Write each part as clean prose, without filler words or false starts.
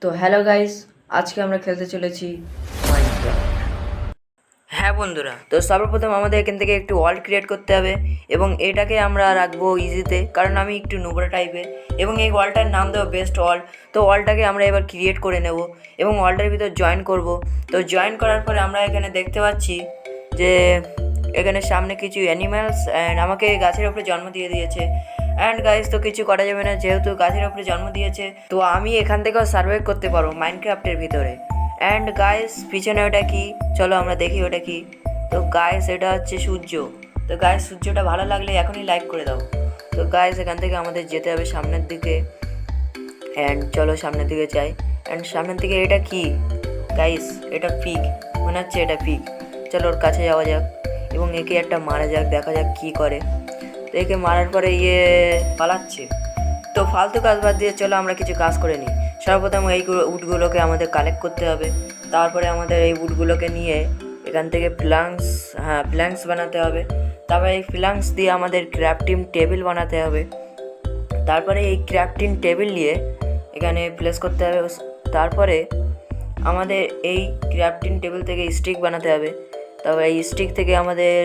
তো hello guys, আজকে আমরা খেলতে চলেছি মাইনক্রাফট। হ্যাঁ বন্ধুরা, তো সর্বপ্রথম আমাদের এখান থেকে একটু ওয়ার্ল্ড ক্রিয়েট করতে হবে এবং এটাকে আমরা রাখবো ইজিতে, কারণ আমি একটু নোবরা টাইপের, এবং এই ওয়ার্ল্ডটার নাম দেবো বেস্ট ওয়ার্ল্ড। তো ওয়ার্ল্ডটাকে আমরা এবার ক্রিয়েট করে নেব এবং ওয়ার্ল্ডের ভিতর জয়েন করব। তো জয়েন করার পরে আমরা এখানে দেখতে পাচ্ছি যে এখানে সামনে কিছু অ্যানিম্যালস অ্যান্ড আমাকে গাছের উপরে জন্ম দিয়ে দিয়েছে। অ্যান্ড গাইস, তো কিছু করা যাবে না, যেহেতু গাছের উপরে জন্ম দিয়েছে তো আমি এখান থেকেও সার্ভাইভ করতে পারবো মাইনক্রাফটের ভিতরে। অ্যান্ড গাইস, পিছনে ওটা কি, চলো আমরা দেখি ওটা কি। তো গাইস, এটা হচ্ছে সূর্য। তো গাইস, সূর্যটা ভালো লাগলে এখনই লাইক করে দাও। তো গাইস, এখান থেকে আমাদের যেতে হবে সামনের দিকে। অ্যান্ড চলো সামনের দিকে যাই। অ্যান্ড সামনের দিকে এটা কি গাইস? এটা পিগ, মনে হচ্ছে এটা পিগ। চলো ওর কাছে যাওয়া যাক এবং একে একটা মারা যাক, দেখা যাক কী করে। তো একে মারার পরে পালাচ্ছে। তো ফালতু কাজ বাদ দিয়ে চলো আমরা কিছু কাজ করে নিই। সর্বপ্রথম এই উডগুলোকে আমাদের কালেক্ট করতে হবে। তারপরে আমাদের এই উডগুলোকে নিয়ে এখান থেকে প্ল্যাঙ্কস বানাতে হবে। তারপরে এই প্ল্যাঙ্কস দিয়ে আমাদের ক্রাফটিং টেবিল বানাতে হবে। তারপরে এই ক্রাফটিং টেবিল নিয়ে এখানে প্লেস করতে হবে। তারপরে আমাদের এই ক্রাফটিং টেবিল থেকে স্টিক বানাতে হবে। তারপরে এই স্টিক থেকে আমাদের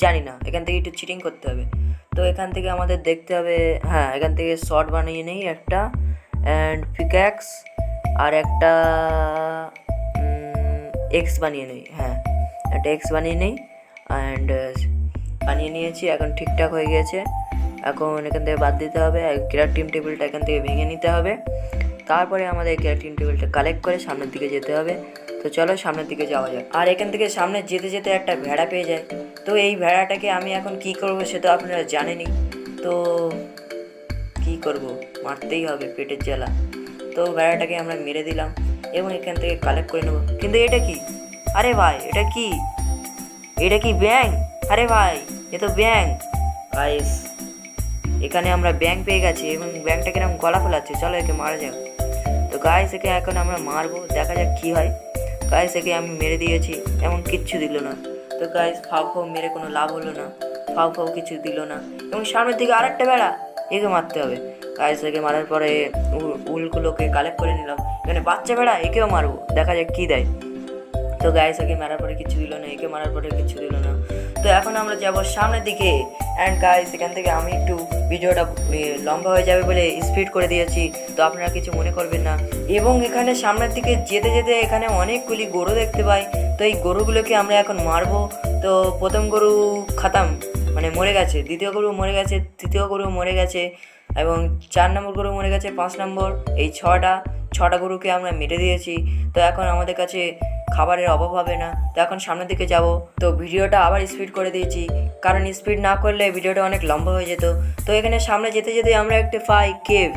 জানি না, এখান থেকে একটু চিটিং করতে হবে। তো এখান থেকে আমাদের দেখতে হবে, হ্যাঁ এখান থেকে শর্ট বানিয়ে নেই একটা, অ্যান্ড পিক্যাক্স আর একটা এক্স বানিয়ে নেই। হ্যাঁ, একটা এক্স বানিয়ে নেই অ্যান্ড বানিয়ে নিয়েছি। এখন ঠিকঠাক হয়ে গেছে। এখন এখান থেকে বাদ দিতে হবে, ক্রাফটিং টেবিলটা এখান থেকে ভেঙে নিতে হবে। তারপরে আমাদের ক্রাফটিং টেবিলটা কালেক্ট করে সামনের দিকে যেতে হবে। তো চলো সামনের দিকে যাওয়া যাক। আর এখান থেকে সামনে যেতে যেতে একটা ভেড়া পেয়ে যায়। তো এই ভেড়াটাকে আমি এখন কি করব সেটা আপনারা জানেনই। তো কি করব, মারতেই হবে, পেটের জ্বালা। তো ভেড়াটাকে আমরা মেরে দিলাম এবং এখান থেকে কালেক্ট করে নেব। কিন্তু এটা কি? আরে ভাই, এটা কি? এটা কি ব্যাঙ? আরে ভাই, এ তো ব্যাঙ। গাইস, এখানে আমরা ব্যাঙ পেয়ে গেছি এবং ব্যাঙটাকে এরকম গলা ফেলাচ্ছে। চলো একে মারা যাক। তো গাইস, একে এখন আমরা মারবো, দেখা যাক কী হয়। গাইস, একে আমি মেরে দিয়েছি, এমন কিচ্ছু দিল না। তো গাইস, ফাউ মেরে কোনো লাভ হলো না, ফাউ কিছু দিল না। এবং সামনের দিকে আরেকটা বেড়া, একে মারতে হবে। গাইস, একে মারার পরে উলগুলোকে কালেক্ট করে নিলাম। এখানে বাচ্চা বেড়া, একেও মারবো, দেখা যাক কী দেয়। তো গাইস, একে মারার পরে কিছু দিল না, একে মারার পরে কিছু দিল না। তো এখন আমরা যাব সামনের দিকে। অ্যান্ড গাইস, এখান থেকে আমি একটু ভিডিওটা লম্বা হয়ে যাবে বলে স্পিড করে দিয়েছি, তো আপনারা কিছু মনে করবেন না। এবং এখানে সামনের দিকে যেতে যেতে এখানে অনেকগুলি গরু দেখতে পাই। তো এই গরুগুলোকে আমরা এখন মারবো। তো প্রথম গরু খাতাম, মানে মরে গেছে। দ্বিতীয় গরু মরে গেছে, তৃতীয় গরু মরে গেছে এবং 4 নম্বর গরু মরে গেছে, 5 নম্বর, এই ছটা গরুকে আমরা মেরে দিয়েছি। তো এখন আমাদের কাছে খাবারের অভাব হবে না। তো এখন সামনের দিকে যাব। তো ভিডিওটা আবার স্পিড করে দিয়েছি, কারণ স্পিড না করলে ভিডিওটা অনেক লম্বা হয়ে যেত। তো এখানে সামনে যেতে যেতে আমরা একটা পাই কেভ,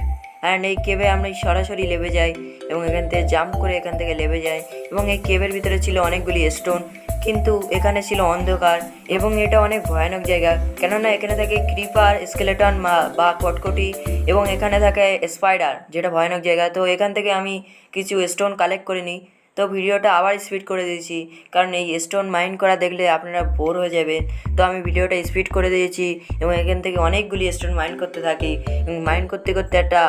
অ্যান্ড এই কেভে আমরা সরাসরি লেবে যাই এবং এখান থেকে জাম্প করে এখান থেকে লেবে যাই। এবং এই কেভের ভিতরে ছিল অনেকগুলি স্টোন, কিন্তু এখানে ছিল অন্ধকার এবং এটা অনেক ভয়ানক জায়গা, কেননা এখানে থাকে ক্রিপার, স্কেলেটন বা কটকটি, এবং এখানে থাকে স্পাইডার, যেটা ভয়ানক জায়গা। তো এখান থেকে আমি কিছু স্টোন কালেক্ট করে নিই। তো ভিডিওটা আবার স্পিড করে দিয়েছি, কারণ এই স্টোন মাইন করা দেখলে আপনারা বোর হয়ে যাবেন। তো আমি ভিডিওটা স্পিড করে দিয়েছি এবং এখান থেকে অনেকগুলি স্টোন মাইন করতে থাকি এবং মাইন করতে করতে একটা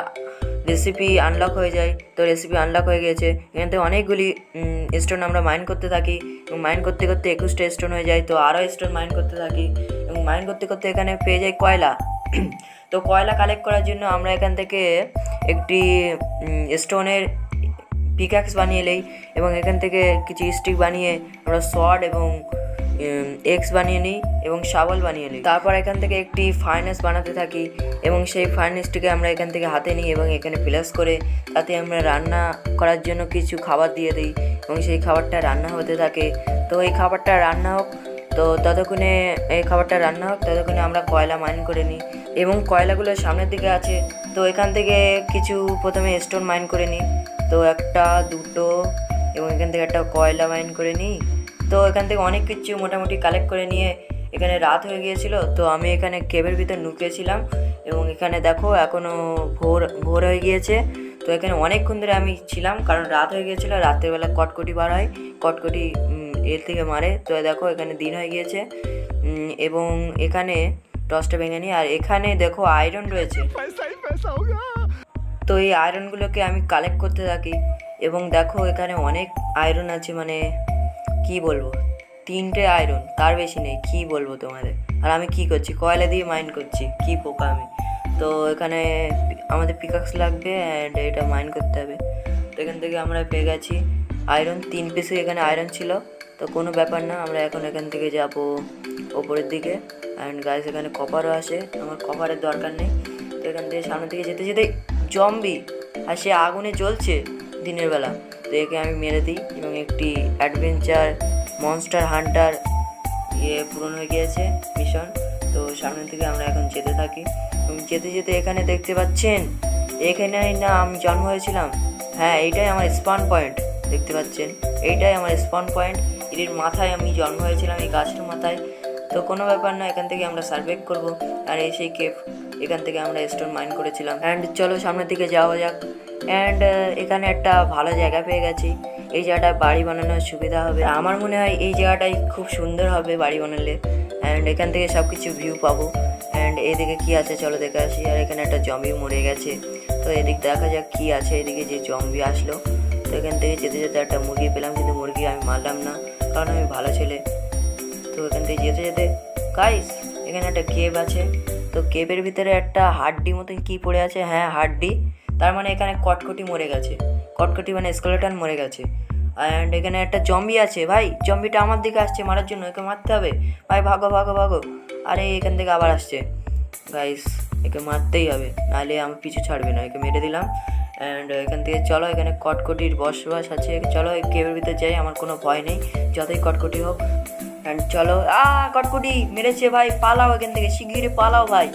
রেসিপি আনলক হয়ে যায়। তো রেসিপি আনলক হয়ে গেছে, এখান থেকে অনেকগুলি স্টোন আমরা মাইন করতে থাকি এবং মাইন করতে করতে 21টা স্টোন হয়ে যায়। তো আরও স্টোন মাইন করতে থাকি এবং মাইন করতে করতে এখানে পেয়ে যাই কয়লা। তো কয়লা কালেক্ট করার জন্য আমরা এখান থেকে একটি স্টোনের পিক্যাক্স বানিয়ে নেই এবং এখান থেকে কিছু স্টিক বানিয়ে আমরা শর্ট এবং এক্স বানিয়ে নিই এবং শাবল বানিয়ে নিই। তারপর এখান থেকে একটি ফার্নেস বানাতে থাকি এবং সেই ফার্নেসটিকে আমরা এখান থেকে হাতে নিই এবং এখানে প্লাস করে তাতে আমরা রান্না করার জন্য কিছু খাবার দিয়ে দিই এবং সেই খাবারটা রান্না হতে থাকে। তো এই খাবারটা রান্না হোক, তো ততক্ষণে আমরা কয়লা মাইন করে নিই এবং কয়লাগুলো সামনের দিকে আছে। তো এখান থেকে কিছু প্রথমে স্টোন মাইন করে নিই, তো 1, 2 এবং এখান থেকে একটা কয়লা মাইন করে নিই। তো এখান থেকে অনেক কিছু মোটামুটি কালেক্ট করে নিয়ে এখানে রাত হয়ে গিয়েছিল। তো আমি এখানে কেবের ভিতর লুকিয়েছিলাম এবং এখানে দেখো এখনও ভোর হয়ে গিয়েছে। তো এখানে অনেকক্ষণ ধরে আমি ছিলাম, কারণ রাত হয়ে গিয়েছিলো। রাত্রেবেলা কটকটি বার হয়, কটকটি এর থেকে মারে। তো দেখো এখানে দিন হয়ে গিয়েছে এবং এখানে টসটা ভেঙে নিই। আর এখানে দেখো আয়রন রয়েছে। তো এই আয়রনগুলোকে আমি কালেক্ট করতে থাকি এবং দেখো এখানে অনেক আয়রন আছে, মানে কি বলবো, 3টে আয়রন, তার বেশি নেই, কি বলবো তোমাদের। আর আমি কি করছি, কয়লা দিয়ে মাইন করছি, কি পোকা আমি। তো এখানে আমাদের পিকাক্স লাগবে অ্যান্ড এটা মাইন করতে হবে। তো এখান থেকে আমরা পেয়ে গেছি আয়রন, 3 পিসে এখানে আয়রন ছিল। তো কোনো ব্যাপার না, আমরা এখন এখান থেকে যাব ওপরের দিকে। অ্যান্ড গাইস এখানে কপারও আসে, আমার কপারের দরকার নেই। তো এখান থেকে সামনের দিকে যেতে যেতে জম্বি, আর সে আগুনে জ্বলছে দিনের বেলা। তো একে আমি মেরে দিই এবং একটি অ্যাডভেঞ্চার মনস্টার হান্টার পূরণ হয়ে গিয়েছে মিশন। তো সামনের দিকে আমরা এখন যেতে থাকি এবং যেতে যেতে এখানে দেখতে পাচ্ছেন, এখানেই না আমি জন্ম হয়েছিলাম। হ্যাঁ, এইটাই আমার স্পন পয়েন্ট, দেখতে পাচ্ছেন এইটাই আমার স্পন পয়েন্ট। এর মাথায় আমি জন্ম হয়েছিলাম, এই গাছের মাথায়। তো কোনো ব্যাপার না, এখান থেকে আমরা সার্ভাইভ করব। আর এই সেই কেভ, এখান থেকে আমরা স্টোন মাইন করেছিলাম। অ্যান্ড চলো সামনের দিকে যাওয়া যাক। অ্যান্ড এখানে একটা ভালো জায়গা পেয়ে গেছি, এই জায়গাটায় বাড়ি বানানোর সুবিধা হবে। আমার মনে হয় এই জায়গাটাই খুব সুন্দর হবে বাড়ি বানালে। অ্যান্ড এখান থেকে সব কিছু ভিউ পাবো। অ্যান্ড এদিকে কি আছে চলো দেখে আসি। আর এখানে একটা জম্বি মরে গেছে, তো এদিক দেখা যাক কি আছে। এদিকে যে জম্বি আসলো, তো এখান থেকে যেতে যেতে একটা মুরগি পেলাম, কিন্তু মুরগি আমি মারলাম না, কারণ আমি ভালো ছেলে। তো এখান থেকে যেতে যেতে গাইস এখানে একটা কেভ আছে। তো কেভের ভিতরে একটা হাড্ডি মতন কি পড়ে আছে, হ্যাঁ হাড্ডি, তার মানে এখানে কটকটি মরে গেছে। কটকটি মানে স্কেলেটন মরে গেছে। অ্যান্ড এখানে একটা জম্বি আছে, ভাই জম্বিটা আমার দিকে আসছে মারার জন্য, একে মারতে হবে ভাই, ভাগো ভাগো ভাগো। আরে এখান থেকে আবার আসছে, গাইস একে মারতেই হবে, নাহলে আমি পিছু ছাড়বে না। একে মেরে দিলাম। অ্যান্ড এখান থেকে চলো, এখানে কটকটির বসবাস আছে, চলো এই কেভের ভিতরে যাই, আমার কোনো ভয় নেই যতই কটকটি হোক। অ্যান্ড চলো, কটকটি মেরেছে ভাই, পালাও এখান থেকে, শিগগিরই পালাও ভাই।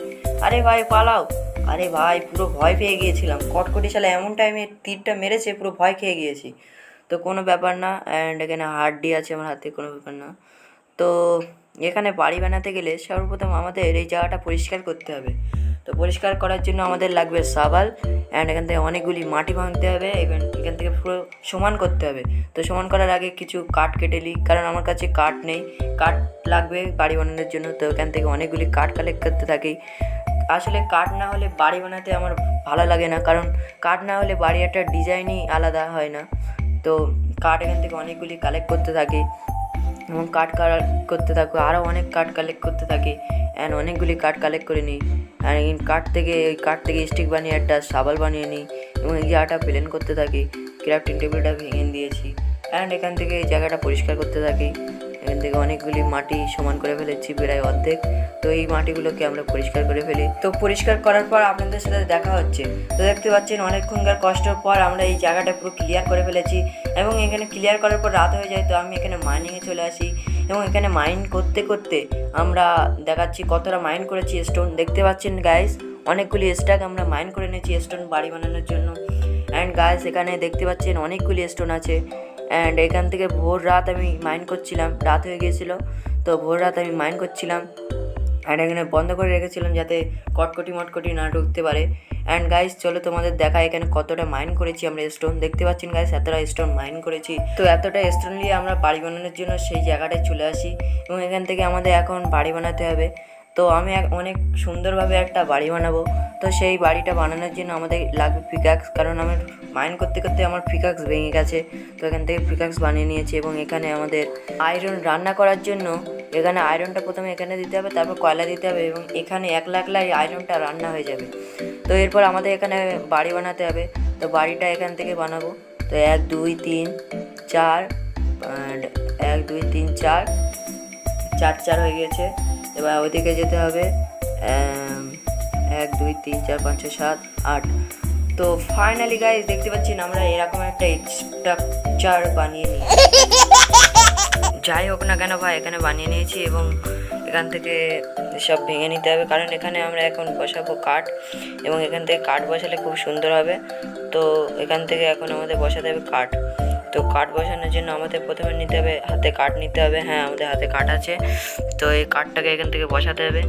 আরে ভাই পালাও। আরে ভাই পুরো ভয় পেয়ে গিয়েছিলাম, কটকটি শালা এমন টাইমে তীরটা মেরেছে, পুরো ভয় খেয়ে গিয়েছি। তো কোনো ব্যাপার না। অ্যান্ড এখানে হাড্ডি আছে আমার হাতে, কোনো ব্যাপার না। তো এখানে বাড়ি বানাতে গেলে সর্বপ্রথম আমাদের এই জায়গাটা পরিষ্কার করতে হবে। তো পরিষ্কার করার জন্য আমাদের লাগবে সাবাল। অ্যান্ড এখান থেকে অনেকগুলি মাটি ভাঙতে হবে, এখান থেকে পুরো সমান করতে হবে। তো সমান করার আগে কিছু কাঠ কেটে নিই, কারণ আমার কাছে কাঠ নেই, কাঠ লাগবে বাড়ি বানানোর জন্য। তো এখান থেকে অনেকগুলি কাঠ কালেক্ট করতে থাকি। আসলে কাঠ না হলে বাড়ি বানাতে আমার ভালো লাগে না, কারণ কাঠ না হলে বাড়ি একটা ডিজাইনই আলাদা হয় না। তো কাঠ এখান থেকে অনেকগুলি কালেক্ট করতে থাকি এবং কাঠ কালেক্ট করতে থাকো, আরও অনেক কাঠ কালেক্ট করতে থাকি। অ্যান্ড অনেকগুলি কাঠ কালেক্ট করে নিই। আর এই কাঠ থেকে স্টিক বানিয়ে একটা সাবাল বানিয়ে নিই এবং এই জায়গাটা প্লেন করতে থাকি। ক্রাফটিং টেবিলটা ভেঙে দিয়েছি। অ্যান্ড এখান থেকে এই জায়গাটা পরিষ্কার করতে থাকি। এখান থেকে অনেকগুলি মাটি সমান করে ফেলেছি, প্রায় অর্ধেক। তো এই মাটিগুলোকে আমরা পরিষ্কার করে ফেলি। তো পরিষ্কার করার পর আপনাদের সাথে দেখা হচ্ছে। তো দেখতে পাচ্ছেন অনেকক্ষণকার কষ্টের পর আমরা এই জায়গাটা পুরো ক্লিয়ার করে ফেলেছি এবং এখানে ক্লিয়ার করার পর রাত হয়ে যায়। তো আমি এখানে মাইনিংয়ে চলে আসি এবং এখানে মাইন করতে করতে আমরা দেখাচ্ছি কতটা মাইন করেছি স্টোন। দেখতে পাচ্ছেন গাইস, অনেকগুলি স্ট্যাক আমরা মাইন করে নিয়েছি স্টোন বাড়ি বানানোর জন্য। অ্যান্ড গাইস এখানে দেখতে পাচ্ছেন অনেকগুলি স্টোন আছে। অ্যান্ড এখান থেকে ভোর রাত আমি মাইন করছিলাম, রাত হয়ে গিয়েছিলো, তো ভোর রাত আমি মাইন করছিলাম। অ্যান্ড এখানে বন্ধ করে রেখেছিলাম যাতে কটকটি না ঢুকতে পারে। অ্যান্ড গাইস চলো তোমাদের দেখা এখানে কতটা মাইন করেছি আমরা স্টোন। দেখতে পাচ্ছেন গাইস এতটা স্টোন মাইন করেছি। তো এতটা স্টোন নিয়ে আমরা বাড়ি বানানোর জন্য সেই জায়গাটায় চলে আসি এবং এখান থেকে আমাদের এখন বাড়ি বানাতে হবে। তো আমি অনেক সুন্দরভাবে একটা বাড়ি বানাবো। তো সেই বাড়িটা বানানোর জন্য আমাদের লাগবে পিকাক্স, কারণ আমার মাইন করতে করতে আমার পিকাক্স ভেঙে গেছে। তো এখান থেকে পিকাক্স বানিয়ে নিয়েছি এবং এখানে আমাদের আয়রন রান্না করার জন্য এখানে আয়রনটা প্রথমে এখানে দিতে হবে, তারপর কয়লা দিতে হবে এবং এখানে একলা আয়রনটা রান্না হয়ে যাবে। তো এরপর আমাদের এখানে বাড়ি বানাতে হবে। তো বাড়িটা এখান থেকে বানাবো। তো 1 2 3 4 অ্যান্ড 1 2 3 4 4 হয়ে গেছে। এবার ওইদিকে যেতে হবে 1 2 3 4 5 6 7 8। তো ফাইনালি গাইস দেখতে পাচ্ছেন আমরা এরকম একটা স্ট্রাকচার বানিয়ে নিই, যাই হোক না কেন ভাই এখানে বানিয়ে নিয়েছি এবং এখান থেকে সব ভেঙে নিতে হবে, কারণ এখানে আমরা এখন বসাবো কাঠ এবং এখান থেকে কাঠ বসালে খুব সুন্দর হবে। তো এখান থেকে এখন আমাদের বসাতে হবে কাঠ। তো কাঠ বসানোর জন্য আমাদের প্রথমে নিতে হবে হাতে কাঠ নিতে হবে। হ্যাঁ আমাদের হাতে কাঠ আছে। তো এই কাঠটাকে এখান থেকে বসাতে হবে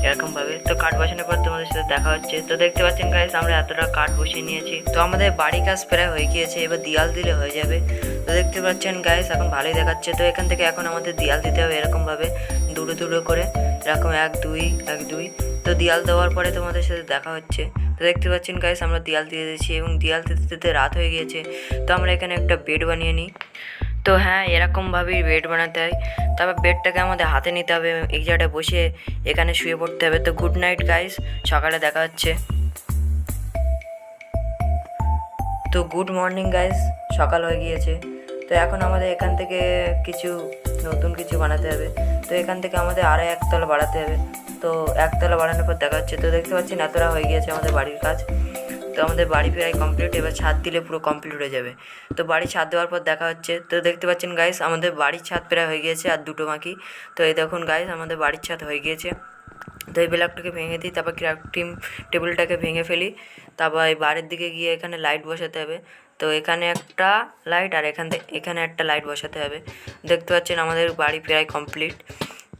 এরকমভাবে। তো কাঠ বসানোর পর তোমাদের সাথে দেখা হচ্ছে। তো দেখতে পাচ্ছেন গাইস আমরা এতটা কাঠ বসিয়ে নিয়েছি। তো আমাদের বাড়ি কাজ প্রায় হয়ে গিয়েছে, এবার দেয়াল দিলে হয়ে যাবে। তো দেখতে পাচ্ছেন গাইস এখন ভালোই দেখাচ্ছে। তো এখান থেকে এখন আমাদের দেয়াল দিতে হবে এরকমভাবে দুটো করে, এরকম 1 2 1 2। তো দেয়াল দেওয়ার পরে তোমাদের সাথে দেখা হচ্ছে। তো দেখতে পাচ্ছেন গাইস আমরা দেয়াল দিয়ে দিয়েছি এবং দেয়াল দিতে দিতে রাত হয়ে গিয়েছে। তো আমরা এখানে একটা বেড বানিয়ে নিই। তো হ্যাঁ, এরকমভাবেই বেড বানাতে হয়। তারপর বেডটাকে আমাদের হাতে নিতে হবে, এই জায়গাটায় বসে এখানে শুয়ে পড়তে হবে। তো গুড নাইট গাইস, সকালে দেখা হচ্ছে। তো গুড মর্নিং গাইস, সকাল হয়ে গিয়েছে। তো এখন আমাদের এখান থেকে কিছু নতুন কিছু বানাতে হবে। তো এখান থেকে আমাদের আরও একতলা বাড়াতে হবে। তো একতলা বাড়ানোর পর দেখা হচ্ছে। তো দেখতে পাচ্ছেন এতটা হয়ে গিয়েছে আমাদের বাড়ির কাজ। তো আমাদের বাড়ি প্রায় কমপ্লিট, এবার ছাদ দিলে পুরো কমপ্লিট হয়ে যাবে। তো বাড়ি ছাদ দেওয়ার পর দেখা হচ্ছে। তো দেখতে পাচ্ছেন গাইস আমাদের বাড়ির ছাদ প্রায় হয়ে গিয়েছে, আর দুটো বাকি। তো এই দেখুন গাইস আমাদের বাড়ির ছাদ হয়ে গিয়েছে। তো এই ব্লকটাকে ভেঙে দিই, তারপর ক্রাফটিং টেবিলটাকে ভেঙে ফেলি। তারপর এই বাইরের দিকে গিয়ে এখানে লাইট বসাতে হবে। তো এখানে একটা লাইট আর এখানে একটা লাইট বসাতে হবে। দেখতে পাচ্ছেন আমাদের বাড়ি প্রায় কমপ্লিট।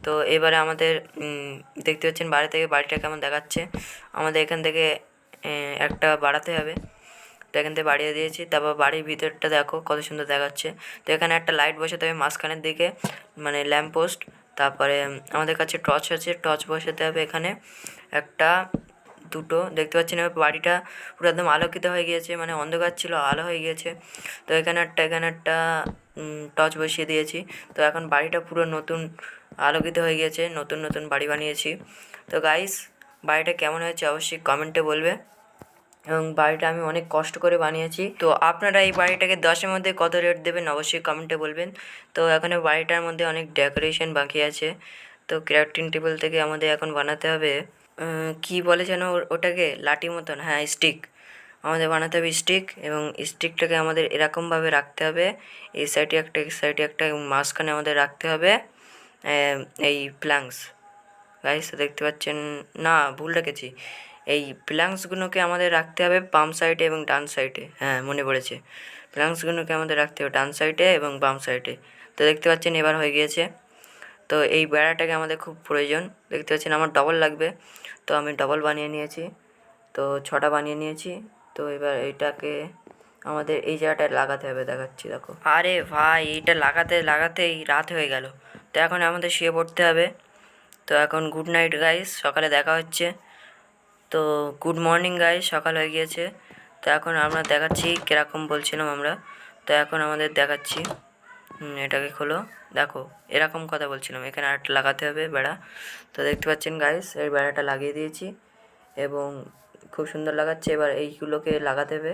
তো এবারে আমাদের দেখতে পাচ্ছেন বাইরে থেকে বাড়িটা কেমন দেখাচ্ছে। আমাদের এখান থেকে একটা বাড়াতে হবে। তো এখান থেকে বাড়িয়ে দিয়েছি। তারপর বাড়ির ভিতরটা দেখো কত সুন্দর দেখাচ্ছে। তো এখানে একটা লাইট বসাতে হবে মাঝখানের দিকে, মানে ল্যাম্প পোস্ট। তারপরে আমাদের কাছে টর্চ আছে, টর্চ বসাতে হবে এখানে একটা, দুটো। দেখতে পাচ্ছেন এবার বাড়িটা পুরো একদম আলোকিত হয়ে গিয়েছে, মানে অন্ধকার ছিল আলো হয়ে গিয়েছে। তো এখানে একটা টর্চ বসিয়ে দিয়েছি। তো এখন বাড়িটা পুরো নতুন আলোকিত হয়ে গিয়েছে, নতুন নতুন বাড়ি বানিয়েছি। তো গাইস, বাড়িটা কেমন হয়েছে অবশ্যই কমেন্টে বলবে। এবং বাড়িটা আমি অনেক কষ্ট করে বানিয়েছি। তো আপনারা এই বাড়িটাকে 10-এর মধ্যে কত রেট দেবেন অবশ্যই কমেন্টে বলবেন। তো এখানে বাড়িটার মধ্যে অনেক ডেকোরেশন বাকি আছে। তো ক্রাফটিং টেবিল থেকে আমাদের এখন বানাতে হবে কি বলে যেন ওটাকে, লাঠি মতন, হ্যাঁ স্টিক। আমাদের বানাতে হবে স্টিক, এবং স্টিকটাকে আমাদের এরকমভাবে রাখতে হবে, এই সাইডে একটা এই সাইডে একটা, এবং মাঝখানে আমাদের রাখতে হবে এই প্ল্যাঙ্কস। গাইস দেখতে পাচ্ছেন, না ভুল রেখেছি। এই প্ল্যাঙ্কসগুলোকে আমাদের রাখতে হবে বাম সাইডে এবং ডান সাইডে। হ্যাঁ মনে পড়েছে, প্ল্যাঙ্কসগুলোকে আমাদের রাখতে হবে ডান সাইডে এবং বাম সাইডে। তো দেখতে পাচ্ছেন এবার হয়ে গিয়েছে। তো এই বেড়াটাকে আমাদের খুব প্রয়োজন। দেখতে পাচ্ছেন আমার ডবল লাগবে, তো আমি ডবল বানিয়ে নিয়েছি। তো 6টা বানিয়ে নিয়েছি। তো এবার এইটাকে আমাদের এই জায়গাটায় লাগাতে হবে, দেখাচ্ছি দেখো। আরে ভাই, এইটা লাগাতে লাগাতেই রাত হয়ে গেল। তো এখন আমাদের শুয়ে পড়তে হবে। তো এখন গুড নাইট গাইস, সকালে দেখা হচ্ছে। তো গুড মর্নিং গাইস, সকাল হয়ে গিয়েছে। তো এখন আমরা দেখাচ্ছি কীরকম বলছিলাম আমরা। তো এখন আমাদের দেখাচ্ছি, এটাকে খোলো, দেখো এরকম কথা বলছিলাম। এখানে আরেকটা লাগাতে হবে বেড়া। তো দেখতে পাচ্ছেন গাইস, এই বেড়াটা লাগিয়ে দিয়েছি এবং খুব সুন্দর লাগাচ্ছে। এবার এইগুলোকে লাগাতে হবে।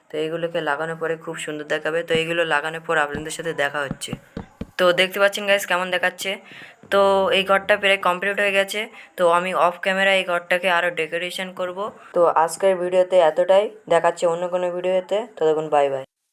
তো এইগুলোকে লাগানোর পরে খুব সুন্দর দেখাবে। তো এইগুলো লাগানোর পর আপনাদের সাথে দেখা হচ্ছে। তো দেখতে পাচ্ছেন গাইস কেমন দেখাচ্ছে। তো এই ঘরটা প্রায় কমপ্লিট হয়ে গেছে। তো আমি অফ ক্যামেরা এই ঘরটাকে আরও ডেকোরেশন করব। তো আজকের ভিডিওতে এতটাই, দেখাচ্ছে অন্য কোনো ভিডিওতে। ততক্ষণ বাই বাই।